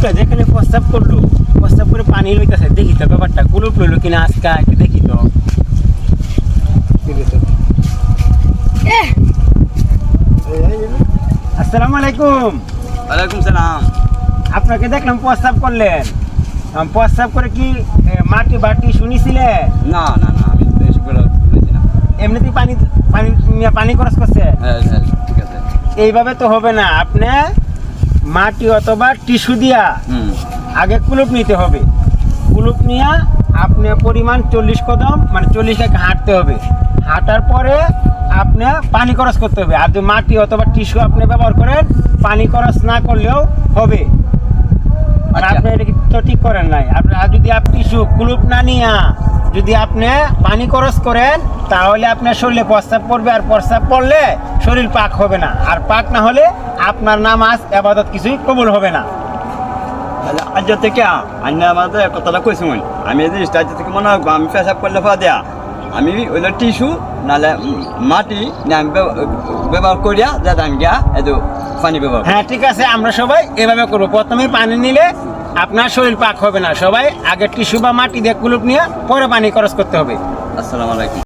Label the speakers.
Speaker 1: কুলুপটা যেখানে প্রস্তাব করলো, প্রস্তাব করে পানি লইতেছে, দেখি তো ব্যাপারটা কুলুপ লইলো কিনা আজকে একটু দেখি তো। আসসালামু আলাইকুম।
Speaker 2: ওয়ালাইকুম সালাম।
Speaker 1: আপনাকে দেখলাম প্রস্তাব করলেন, প্রস্তাব করে কি মাটি বাটি শুনিছিলেন?
Speaker 2: না না না, আমি তো এসবগুলো বলেছি না।
Speaker 1: এমনিতেই পানি পানি পানি খরচ করছে।
Speaker 2: হ্যাঁ হ্যাঁ, ঠিক আছে।
Speaker 1: এইভাবে তো হবে না, আপনি মাটি অথবা টিস্যু দিয়া আগে কুলুপ নিতে হবে। কুলুপ নিয়ে আপনি পরিমাণ 40 কদম মানে 40 টাকা হাঁটতে হবে। হাঁটার পরে আপনি পানি খরচ করতে হবে। আর যদি মাটি অথবা টিস্যু আপনি ব্যবহার করেন, পানি খরচ না করলেও হবে। আর আপনি এটা তো ঠিক করেন নাই। আর যদি আপনি টিস্যু কুলুপ না নিয়া যদি আপনি পানি খরচ করেন, তাহলে আপনার শরীরে প্রস্রাব পড়বে, আর প্রস্রাব পড়লে শরীর পাক হবে না। আর পাক না হলে আপনার নামাজ ইবাদত কিছুই কবুল হবে না।
Speaker 2: আজ থেকে আমাদের কথাটা কইছি মনে, আমি এই জিনিসটা আজ থেকে মনে রাখবো। আমি পেশাব করলে পা দেয়া আমি ওইটা টিস্যু নাহলে মাটি আমি ব্যবহার করিয়া যাতে আমি গিয়া এই পানি ব্যবহার।
Speaker 1: হ্যাঁ ঠিক আছে, আমরা সবাই এভাবে করবো। প্রথমে পানি নিলে আপনার শরীর পাক হবে না। সবাই আগে টিস্যু বা মাটি দিয়ে কুলুপ নিয়ে পরে পানি খরচ করতে হবে।
Speaker 2: আসসালামু আলাইকুম।